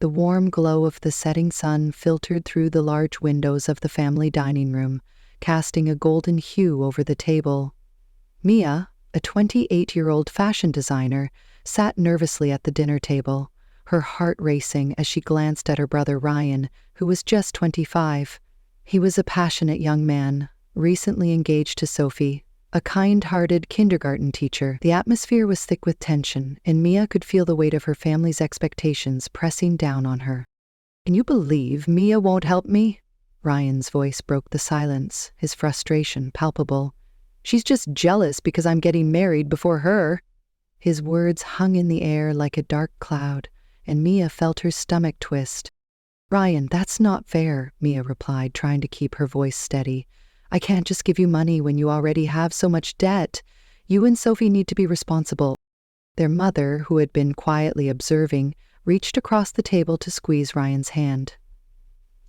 The warm glow of the setting sun filtered through the large windows of the family dining room, casting a golden hue over the table. Mia, a 28-year-old fashion designer, sat nervously at the dinner table, her heart racing as she glanced at her brother Ryan, who was just 25. He was a passionate young man, recently engaged to Sophie, a kind-hearted kindergarten teacher. The atmosphere was thick with tension, and Mia could feel the weight of her family's expectations pressing down on her. "Can you believe Mia won't help me?" Ryan's voice broke the silence, his frustration palpable. "She's just jealous because I'm getting married before her." His words hung in the air like a dark cloud, and Mia felt her stomach twist. "Ryan, that's not fair," Mia replied, trying to keep her voice steady. "I can't just give you money when you already have so much debt. You and Sophie need to be responsible." Their mother, who had been quietly observing, reached across the table to squeeze Ryan's hand.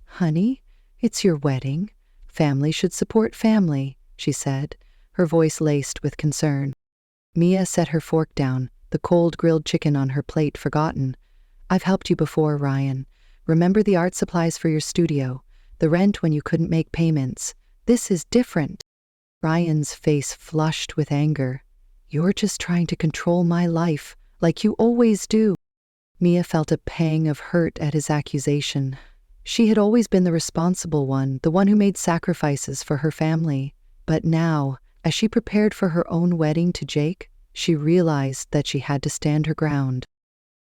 "Honey, it's your wedding. Family should support family," she said, her voice laced with concern. Mia set her fork down, the cold grilled chicken on her plate forgotten. "I've helped you before, Ryan. Remember the art supplies for your studio, the rent when you couldn't make payments. This is different." Ryan's face flushed with anger. "You're just trying to control my life, like you always do." Mia felt a pang of hurt at his accusation. She had always been the responsible one, the one who made sacrifices for her family. But now, as she prepared for her own wedding to Jake, she realized that she had to stand her ground.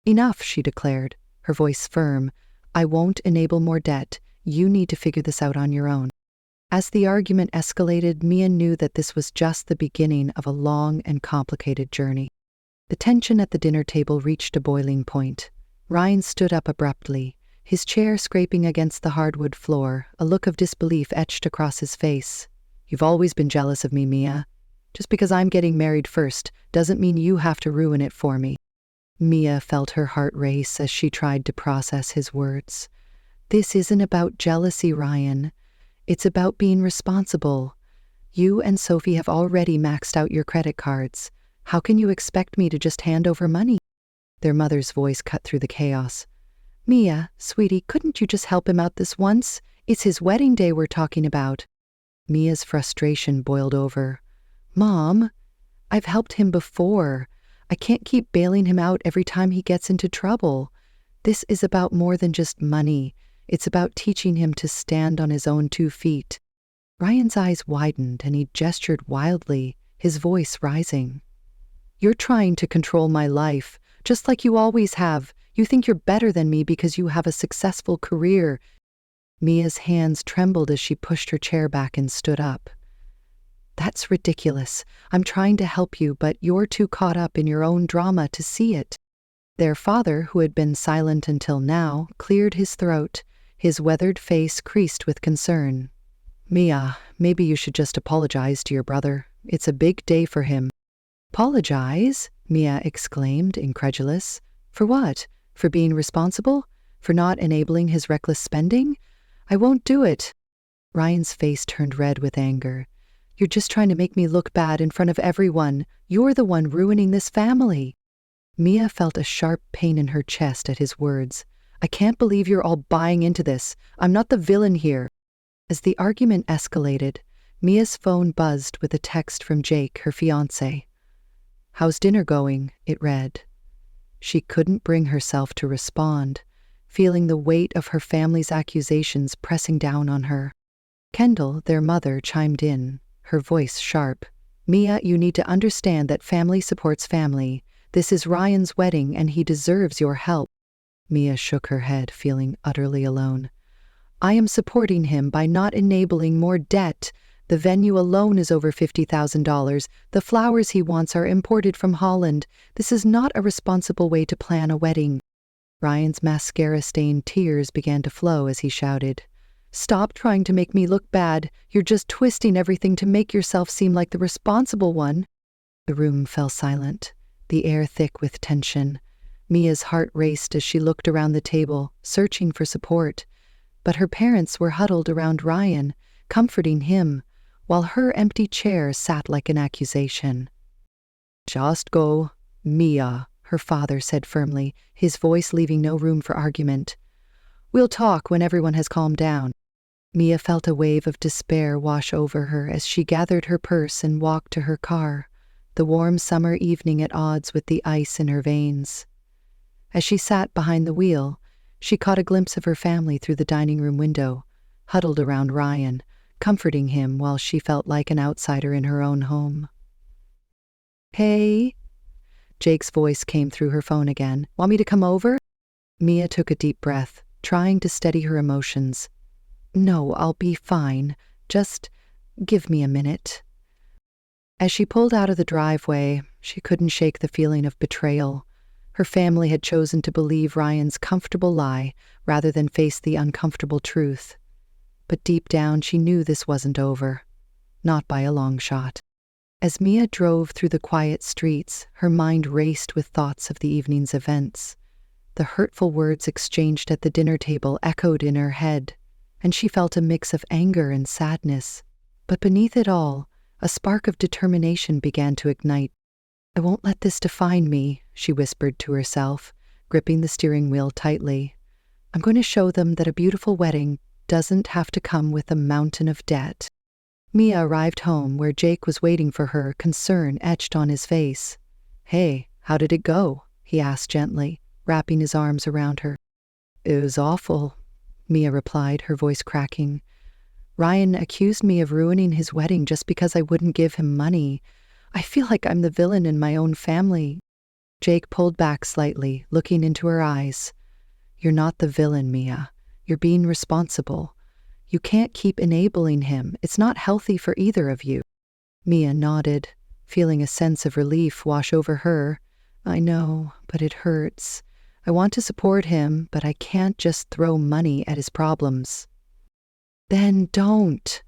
"Enough," she declared, her voice firm. "I won't enable more debt. You need to figure this out on your own." As the argument escalated, Mia knew that this was just the beginning of a long and complicated journey. The tension at the dinner table reached a boiling point. Ryan stood up abruptly, his chair scraping against the hardwood floor, a look of disbelief etched across his face. "You've always been jealous of me, Mia. Just because I'm getting married first doesn't mean you have to ruin it for me." Mia felt her heart race as she tried to process his words. "This isn't about jealousy, Ryan. It's about being responsible. You and Sophie have already maxed out your credit cards. How can you expect me to just hand over money?" Their mother's voice cut through the chaos. "Mia, sweetie, couldn't you just help him out this once? It's his wedding day we're talking about." Mia's frustration boiled over. "Mom, I've helped him before. I can't keep bailing him out every time he gets into trouble. This is about more than just money. It's about teaching him to stand on his own 2 feet." Ryan's eyes widened and he gestured wildly, his voice rising. "You're trying to control my life, just like you always have. You think you're better than me because you have a successful career." Mia's hands trembled as she pushed her chair back and stood up. "That's ridiculous. I'm trying to help you, but you're too caught up in your own drama to see it." Their father, who had been silent until now, cleared his throat, his weathered face creased with concern. "Mia, maybe you should just apologize to your brother. It's a big day for him." "Apologize?" Mia exclaimed, incredulous. "For what? For being responsible? For not enabling his reckless spending? I won't do it." Ryan's face turned red with anger. "You're just trying to make me look bad in front of everyone. You're the one ruining this family." Mia felt a sharp pain in her chest at his words. "I can't believe you're all buying into this. I'm not the villain here." As the argument escalated, Mia's phone buzzed with a text from Jake, her fiancé. "How's dinner going?" it read. She couldn't bring herself to respond, feeling the weight of her family's accusations pressing down on her. Kendall, their mother, chimed in, her voice sharp. "Mia, you need to understand that family supports family. This is Ryan's wedding and he deserves your help." Mia shook her head, feeling utterly alone. "I am supporting him by not enabling more debt. The venue alone is over $50,000. The flowers he wants are imported from Holland. This is not a responsible way to plan a wedding." Ryan's mascara-stained tears began to flow as he shouted, "Stop trying to make me look bad. You're just twisting everything to make yourself seem like the responsible one." The room fell silent, the air thick with tension. Mia's heart raced as she looked around the table, searching for support. But her parents were huddled around Ryan, comforting him, while her empty chair sat like an accusation. "Just go, Mia," her father said firmly, his voice leaving no room for argument. We'll talk when everyone has calmed down. Mia felt a wave of despair wash over her as she gathered her purse and walked to her car, the warm summer evening at odds with the ice in her veins. As she sat behind the wheel, she caught a glimpse of her family through the dining room window, huddled around Ryan, comforting him while she felt like an outsider in her own home. "Hey," Jake's voice came through her phone again. "Want me to come over?" Mia took a deep breath, trying to steady her emotions. "No, I'll be fine. Just give me a minute." As she pulled out of the driveway, she couldn't shake the feeling of betrayal. Her family had chosen to believe Ryan's comfortable lie rather than face the uncomfortable truth. But deep down, she knew this wasn't over. Not by a long shot. As Mia drove through the quiet streets, her mind raced with thoughts of the evening's events. The hurtful words exchanged at the dinner table echoed in her head, and she felt a mix of anger and sadness. But beneath it all, a spark of determination began to ignite. "I won't let this define me," she whispered to herself, gripping the steering wheel tightly. "I'm going to show them that a beautiful wedding doesn't have to come with a mountain of debt." Mia arrived home where Jake was waiting for her, concern etched on his face. "Hey, how did it go?" he asked gently, wrapping his arms around her. "It was awful," Mia replied, her voice cracking. "Ryan accused me of ruining his wedding just because I wouldn't give him money. I feel like I'm the villain in my own family." Jake pulled back slightly, looking into her eyes. "You're not the villain, Mia. You're being responsible. You can't keep enabling him. It's not healthy for either of you." Mia nodded, feeling a sense of relief wash over her. "I know, but it hurts. I want to support him, but I can't just throw money at his problems." "Then don't,"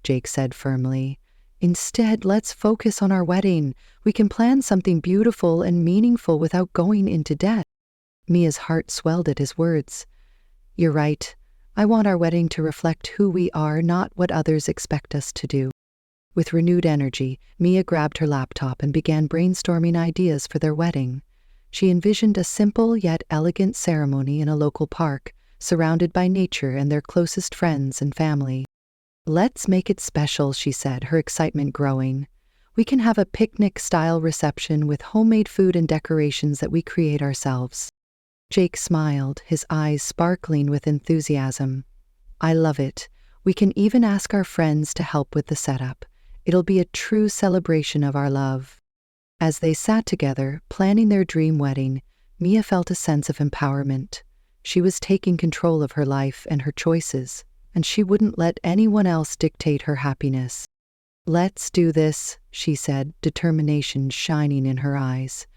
Jake said firmly. "Instead, let's focus on our wedding. We can plan something beautiful and meaningful without going into debt." Mia's heart swelled at his words. "You're right. I want our wedding to reflect who we are, not what others expect us to do." With renewed energy, Mia grabbed her laptop and began brainstorming ideas for their wedding. She envisioned a simple yet elegant ceremony in a local park, surrounded by nature and their closest friends and family. "Let's make it special," she said, her excitement growing. "We can have a picnic-style reception with homemade food and decorations that we create ourselves." Jake smiled, his eyes sparkling with enthusiasm. "I love it. We can even ask our friends to help with the setup. It'll be a true celebration of our love." As they sat together, planning their dream wedding, Mia felt a sense of empowerment. She was taking control of her life and her choices, and she wouldn't let anyone else dictate her happiness. "Let's do this," she said, determination shining in her eyes.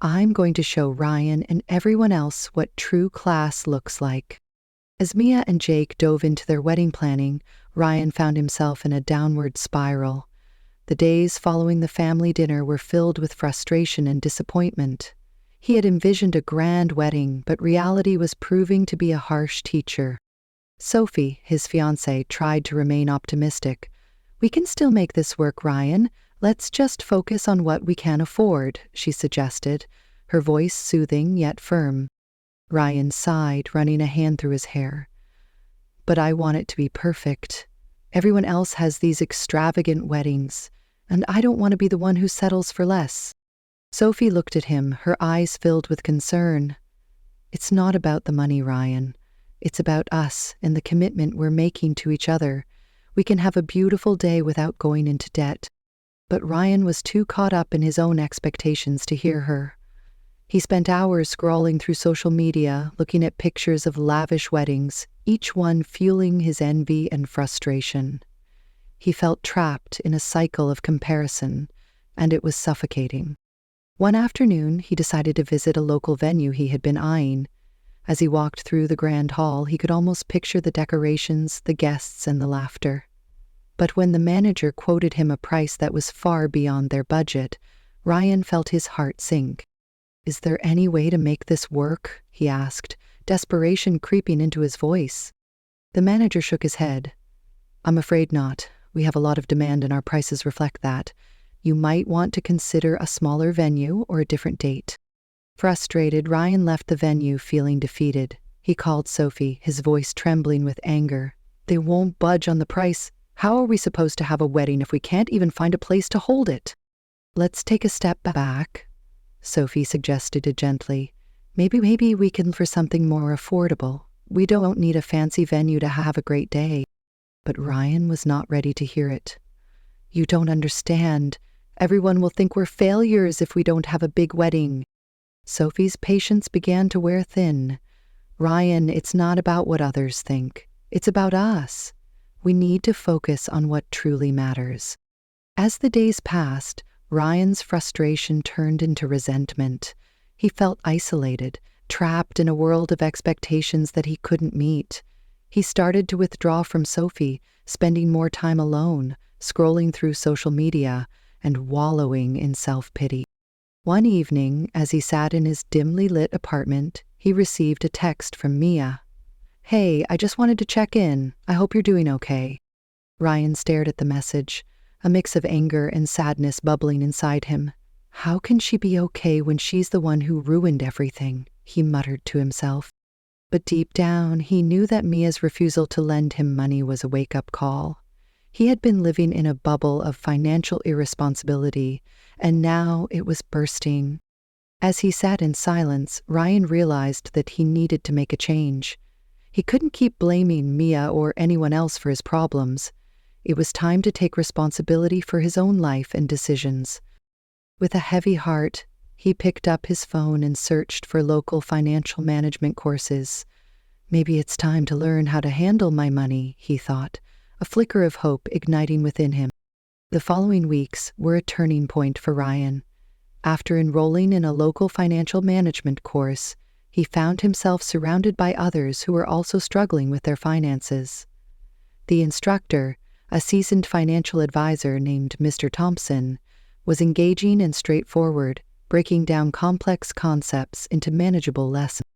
"I'm going to show Ryan and everyone else what true class looks like." As Mia and Jake dove into their wedding planning, Ryan found himself in a downward spiral. The days following the family dinner were filled with frustration and disappointment. He had envisioned a grand wedding, but reality was proving to be a harsh teacher. Sophie, his fiancée, tried to remain optimistic. "We can still make this work, Ryan. Let's just focus on what we can afford," she suggested, her voice soothing yet firm. Ryan sighed, running a hand through his hair. "But I want it to be perfect. Everyone else has these extravagant weddings, and I don't want to be the one who settles for less." Sophie looked at him, her eyes filled with concern. "It's not about the money, Ryan. It's about us and the commitment we're making to each other. We can have a beautiful day without going into debt." But Ryan was too caught up in his own expectations to hear her. He spent hours scrolling through social media, looking at pictures of lavish weddings, each one fueling his envy and frustration. He felt trapped in a cycle of comparison, and it was suffocating. One afternoon, he decided to visit a local venue he had been eyeing. As he walked through the grand hall, he could almost picture the decorations, the guests, and the laughter. But when the manager quoted him a price that was far beyond their budget, Ryan felt his heart sink. "Is there any way to make this work?" he asked, desperation creeping into his voice. The manager shook his head. "I'm afraid not. We have a lot of demand and our prices reflect that. You might want to consider a smaller venue or a different date." Frustrated, Ryan left the venue feeling defeated. He called Sophie, his voice trembling with anger. "They won't budge on the price. How are we supposed to have a wedding if we can't even find a place to hold it?" "Let's take a step back," Sophie suggested gently. Maybe we can look for something more affordable. We don't need a fancy venue to have a great day." But Ryan was not ready to hear it. "You don't understand. Everyone will think we're failures if we don't have a big wedding." Sophie's patience began to wear thin. "Ryan, it's not about what others think. It's about us. We need to focus on what truly matters." As the days passed, Ryan's frustration turned into resentment. He felt isolated, trapped in a world of expectations that he couldn't meet. He started to withdraw from Sophie, spending more time alone, scrolling through social media, and wallowing in self-pity. One evening, as he sat in his dimly lit apartment, he received a text from Mia. "Hey, I just wanted to check in. I hope you're doing okay." Ryan stared at the message, a mix of anger and sadness bubbling inside him. "How can she be okay when she's the one who ruined everything?" he muttered to himself. But deep down, he knew that Mia's refusal to lend him money was a wake-up call. He had been living in a bubble of financial irresponsibility, and now it was bursting. As he sat in silence, Ryan realized that he needed to make a change. He couldn't keep blaming Mia or anyone else for his problems. It was time to take responsibility for his own life and decisions. With a heavy heart, he picked up his phone and searched for local financial management courses. "Maybe it's time to learn how to handle my money," he thought, a flicker of hope igniting within him. The following weeks were a turning point for Ryan. After enrolling in a local financial management course, he found himself surrounded by others who were also struggling with their finances. The instructor, a seasoned financial advisor named Mr. Thompson, was engaging and straightforward, breaking down complex concepts into manageable lessons.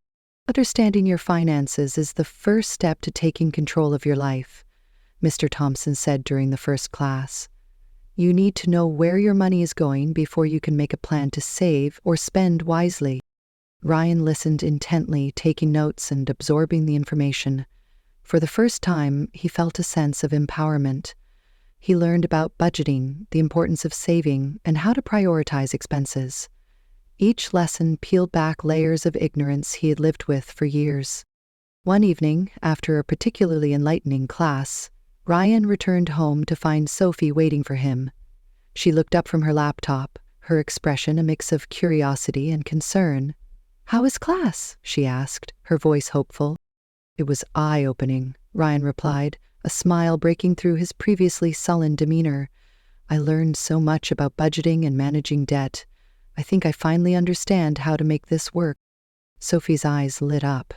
"Understanding your finances is the first step to taking control of your life," Mr. Thompson said during the first class. "You need to know where your money is going before you can make a plan to save or spend wisely." Ryan listened intently, taking notes and absorbing the information. For the first time, he felt a sense of empowerment. He learned about budgeting, the importance of saving, and how to prioritize expenses. Each lesson peeled back layers of ignorance he had lived with for years. One evening, after a particularly enlightening class, Ryan returned home to find Sophie waiting for him. She looked up from her laptop, her expression a mix of curiosity and concern. "How was class?" she asked, her voice hopeful. "It was eye-opening," Ryan replied, a smile breaking through his previously sullen demeanor. "I learned so much about budgeting and managing debt. I think I finally understand how to make this work." Sophie's eyes lit up.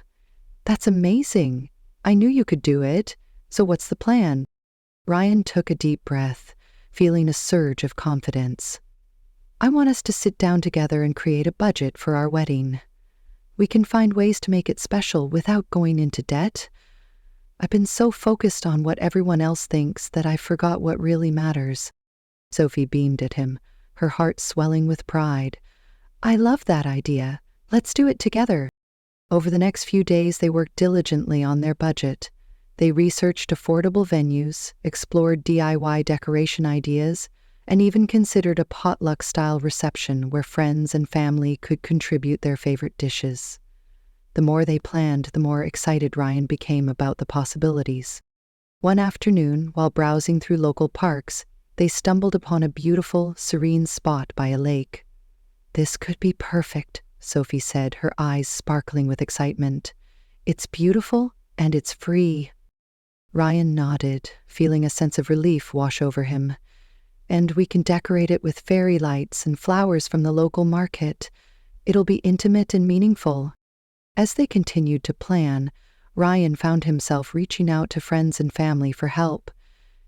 "That's amazing. I knew you could do it. So what's the plan?" Ryan took a deep breath, feeling a surge of confidence. "I want us to sit down together and create a budget for our wedding. We can find ways to make it special without going into debt. I've been so focused on what everyone else thinks that I forgot what really matters." Sophie beamed at him, her heart swelling with pride. "I love that idea. Let's do it together." Over the next few days, they worked diligently on their budget. They researched affordable venues, explored DIY decoration ideas, and even considered a potluck-style reception where friends and family could contribute their favorite dishes. The more they planned, the more excited Ryan became about the possibilities. One afternoon, while browsing through local parks, they stumbled upon a beautiful, serene spot by a lake. "This could be perfect," Sophie said, her eyes sparkling with excitement. "It's beautiful and it's free." Ryan nodded, feeling a sense of relief wash over him. "And we can decorate it with fairy lights and flowers from the local market. It'll be intimate and meaningful." As they continued to plan, Ryan found himself reaching out to friends and family for help.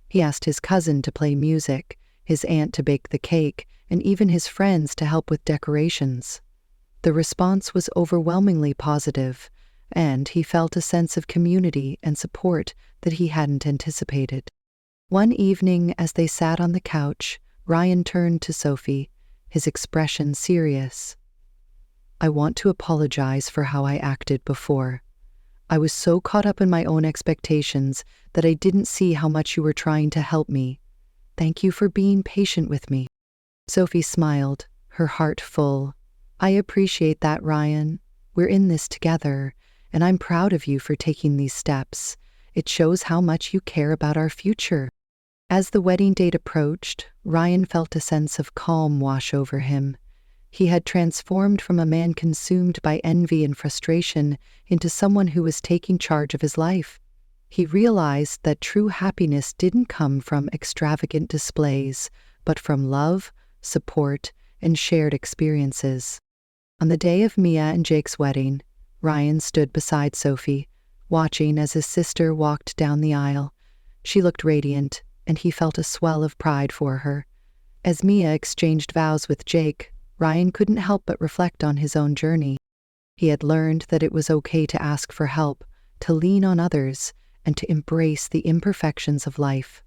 He asked his cousin to play music, his aunt to bake the cake, and even his friends to help with decorations. The response was overwhelmingly positive, and he felt a sense of community and support that he hadn't anticipated. One evening, as they sat on the couch, Ryan turned to Sophie, his expression serious. "I want to apologize for how I acted before. I was so caught up in my own expectations that I didn't see how much you were trying to help me. Thank you for being patient with me." Sophie smiled, her heart full. "I appreciate that, Ryan. We're in this together, and I'm proud of you for taking these steps. It shows how much you care about our future." As the wedding date approached, Ryan felt a sense of calm wash over him. He had transformed from a man consumed by envy and frustration into someone who was taking charge of his life. He realized that true happiness didn't come from extravagant displays, but from love, support, and shared experiences. On the day of Mia and Jake's wedding, Ryan stood beside Sophie, watching as his sister walked down the aisle. She looked radiant, and he felt a swell of pride for her. As Mia exchanged vows with Jake, Ryan couldn't help but reflect on his own journey. He had learned that it was okay to ask for help, to lean on others, and to embrace the imperfections of life.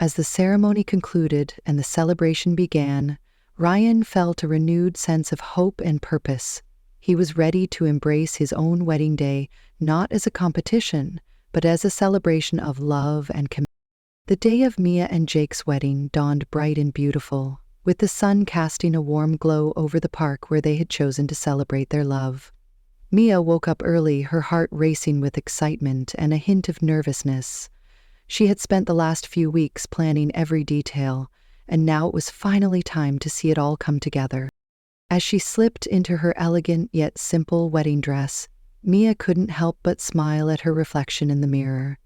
As the ceremony concluded and the celebration began, Ryan felt a renewed sense of hope and purpose. He was ready to embrace his own wedding day, not as a competition, but as a celebration of love and commitment. The day of Mia and Jake's wedding dawned bright and beautiful, with the sun casting a warm glow over the park where they had chosen to celebrate their love. Mia woke up early, her heart racing with excitement and a hint of nervousness. She had spent the last few weeks planning every detail, and now it was finally time to see it all come together. As she slipped into her elegant yet simple wedding dress, Mia couldn't help but smile at her reflection in the mirror.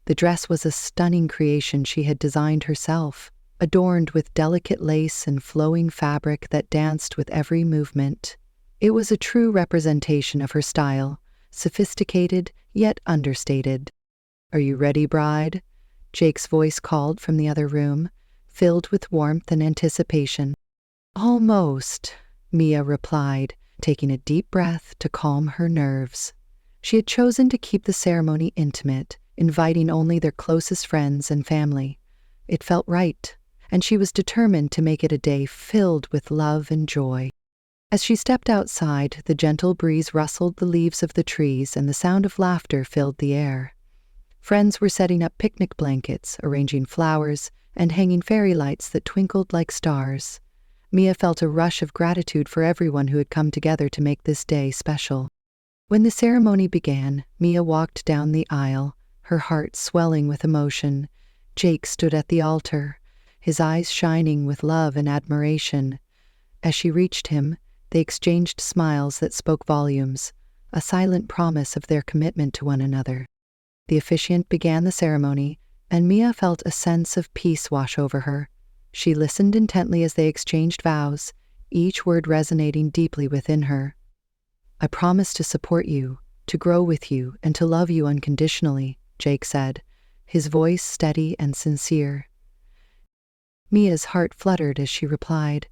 The dress was a stunning creation she had designed herself, adorned with delicate lace and flowing fabric that danced with every movement. It was a true representation of her style, sophisticated yet understated. "Are you ready, bride?" Jake's voice called from the other room, filled with warmth and anticipation. "Almost," Mia replied, taking a deep breath to calm her nerves. She had chosen to keep the ceremony intimate, inviting only their closest friends and family. It felt right, and she was determined to make it a day filled with love and joy. As she stepped outside, the gentle breeze rustled the leaves of the trees and the sound of laughter filled the air. Friends were setting up picnic blankets, arranging flowers, and hanging fairy lights that twinkled like stars. Mia felt a rush of gratitude for everyone who had come together to make this day special. When the ceremony began, Mia walked down the aisle, her heart swelling with emotion. Jake stood at the altar, his eyes shining with love and admiration. As she reached him, they exchanged smiles that spoke volumes, a silent promise of their commitment to one another. The officiant began the ceremony, and Mia felt a sense of peace wash over her. She listened intently as they exchanged vows, each word resonating deeply within her. "I promise to support you, to grow with you, and to love you unconditionally," Jake said, his voice steady and sincere. Mia's heart fluttered as she replied,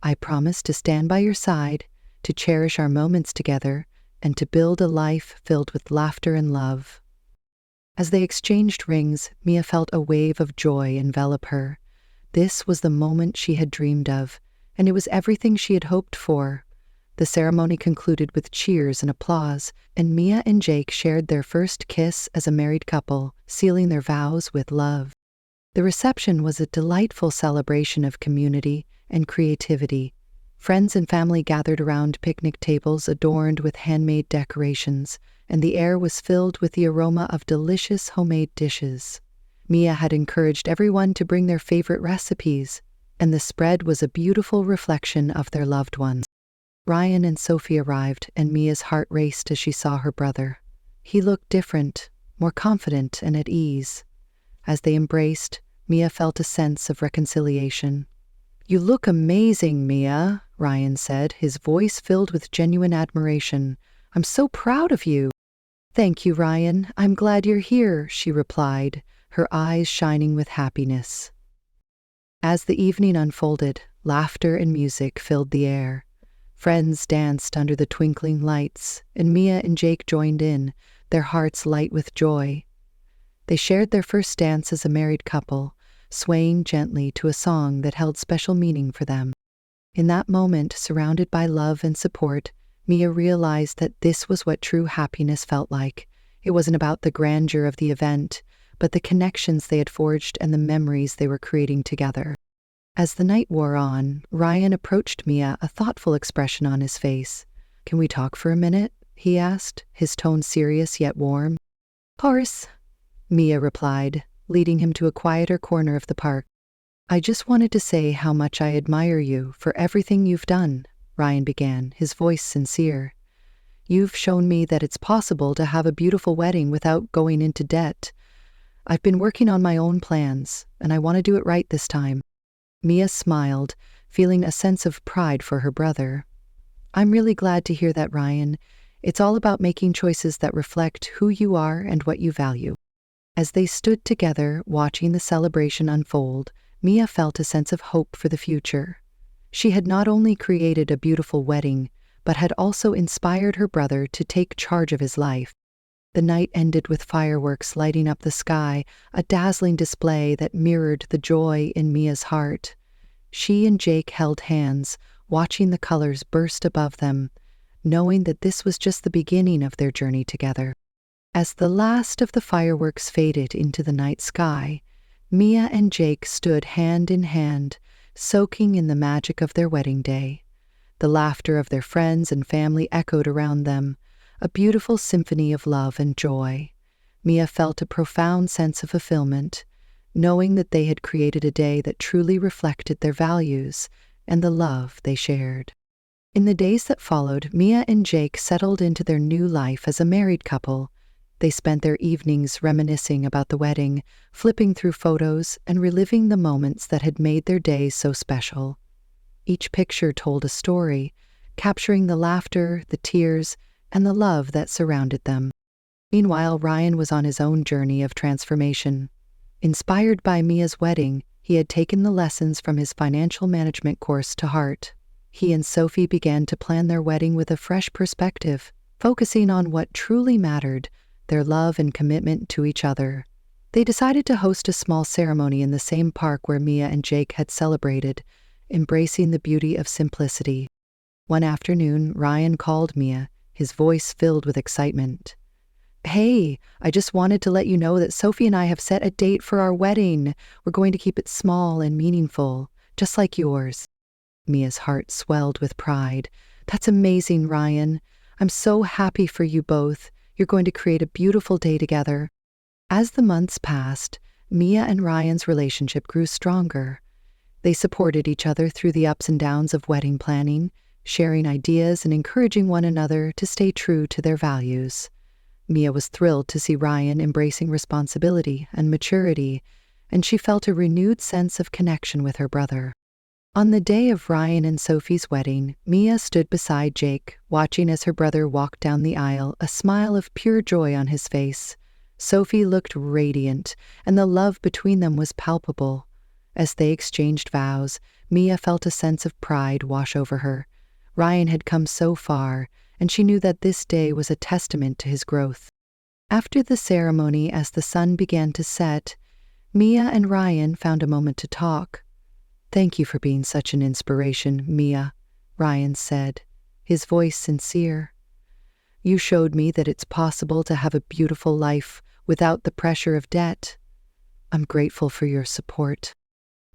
"I promise to stand by your side, to cherish our moments together, and to build a life filled with laughter and love." As they exchanged rings, Mia felt a wave of joy envelop her. This was the moment she had dreamed of, and it was everything she had hoped for. The ceremony concluded with cheers and applause, and Mia and Jake shared their first kiss as a married couple, sealing their vows with love. The reception was a delightful celebration of community and creativity. Friends and family gathered around picnic tables adorned with handmade decorations, and the air was filled with the aroma of delicious homemade dishes. Mia had encouraged everyone to bring their favorite recipes, and the spread was a beautiful reflection of their loved ones. Ryan and Sophie arrived, and Mia's heart raced as she saw her brother. He looked different, more confident and at ease. As they embraced, Mia felt a sense of reconciliation. "You look amazing, Mia," Ryan said, his voice filled with genuine admiration. "I'm so proud of you." "Thank you, Ryan. I'm glad you're here," she replied, her eyes shining with happiness. As the evening unfolded, laughter and music filled the air. Friends danced under the twinkling lights, and Mia and Jake joined in, their hearts light with joy. They shared their first dance as a married couple, swaying gently to a song that held special meaning for them. In that moment, surrounded by love and support, Mia realized that this was what true happiness felt like. It wasn't about the grandeur of the event, but the connections they had forged and the memories they were creating together. As the night wore on, Ryan approached Mia, a thoughtful expression on his face. "Can we talk for a minute?" he asked, his tone serious yet warm. "Course," Mia replied, leading him to a quieter corner of the park. "I just wanted to say how much I admire you for everything you've done," Ryan began, his voice sincere. "You've shown me that it's possible to have a beautiful wedding without going into debt. I've been working on my own plans, and I want to do it right this time." Mia smiled, feeling a sense of pride for her brother. "I'm really glad to hear that, Ryan. It's all about making choices that reflect who you are and what you value." As they stood together, watching the celebration unfold, Mia felt a sense of hope for the future. She had not only created a beautiful wedding, but had also inspired her brother to take charge of his life. The night ended with fireworks lighting up the sky, a dazzling display that mirrored the joy in Mia's heart. She and Jake held hands, watching the colors burst above them, knowing that this was just the beginning of their journey together. As the last of the fireworks faded into the night sky, Mia and Jake stood hand in hand, soaking in the magic of their wedding day. The laughter of their friends and family echoed around them, a beautiful symphony of love and joy. Mia felt a profound sense of fulfillment, knowing that they had created a day that truly reflected their values and the love they shared. In the days that followed, Mia and Jake settled into their new life as a married couple. They spent their evenings reminiscing about the wedding, flipping through photos and reliving the moments that had made their days so special. Each picture told a story, capturing the laughter, the tears, and the love that surrounded them. Meanwhile, Ryan was on his own journey of transformation. Inspired by Mia's wedding, he had taken the lessons from his financial management course to heart. He and Sophie began to plan their wedding with a fresh perspective, focusing on what truly mattered, their love and commitment to each other. They decided to host a small ceremony in the same park where Mia and Jake had celebrated, embracing the beauty of simplicity. One afternoon, Ryan called Mia, his voice filled with excitement. "Hey, I just wanted to let you know that Sophie and I have set a date for our wedding. We're going to keep it small and meaningful, just like yours." Mia's heart swelled with pride. "That's amazing, Ryan. I'm so happy for you both. You're going to create a beautiful day together." As the months passed, Mia and Ryan's relationship grew stronger. They supported each other through the ups and downs of wedding planning, sharing ideas and encouraging one another to stay true to their values. Mia was thrilled to see Ryan embracing responsibility and maturity, and she felt a renewed sense of connection with her brother. On the day of Ryan and Sophie's wedding, Mia stood beside Jake, watching as her brother walked down the aisle, a smile of pure joy on his face. Sophie looked radiant, and the love between them was palpable. As they exchanged vows, Mia felt a sense of pride wash over her. Ryan had come so far, and she knew that this day was a testament to his growth. After the ceremony, as the sun began to set, Mia and Ryan found a moment to talk. "Thank you for being such an inspiration, Mia," Ryan said, his voice sincere. "You showed me that it's possible to have a beautiful life without the pressure of debt. I'm grateful for your support."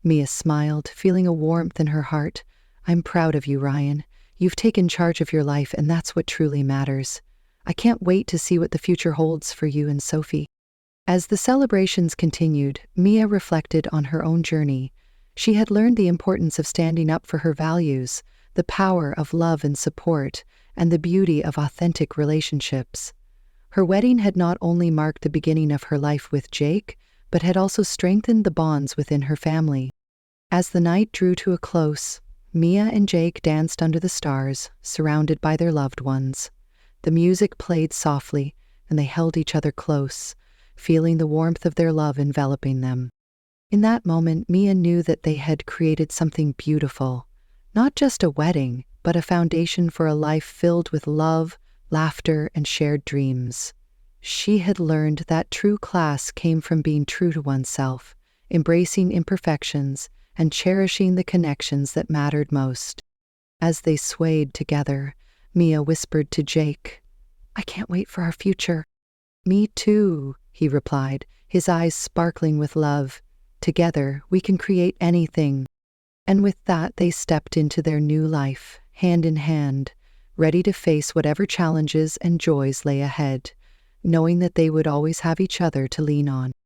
Mia smiled, feeling a warmth in her heart. "I'm proud of you, Ryan. You've taken charge of your life, and that's what truly matters. I can't wait to see what the future holds for you and Sophie." As the celebrations continued, Mia reflected on her own journey. She had learned the importance of standing up for her values, the power of love and support, and the beauty of authentic relationships. Her wedding had not only marked the beginning of her life with Jake, but had also strengthened the bonds within her family. As the night drew to a close, Mia and Jake danced under the stars, surrounded by their loved ones. The music played softly, and they held each other close, feeling the warmth of their love enveloping them. In that moment, Mia knew that they had created something beautiful, not just a wedding, but a foundation for a life filled with love, laughter, and shared dreams. She had learned that true class came from being true to oneself, embracing imperfections, and cherishing the connections that mattered most. As they swayed together, Mia whispered to Jake, "I can't wait for our future." Me too, he replied, his eyes sparkling with love. Together, we can create anything. And with that, they stepped into their new life, hand in hand, ready to face whatever challenges and joys lay ahead, knowing that they would always have each other to lean on.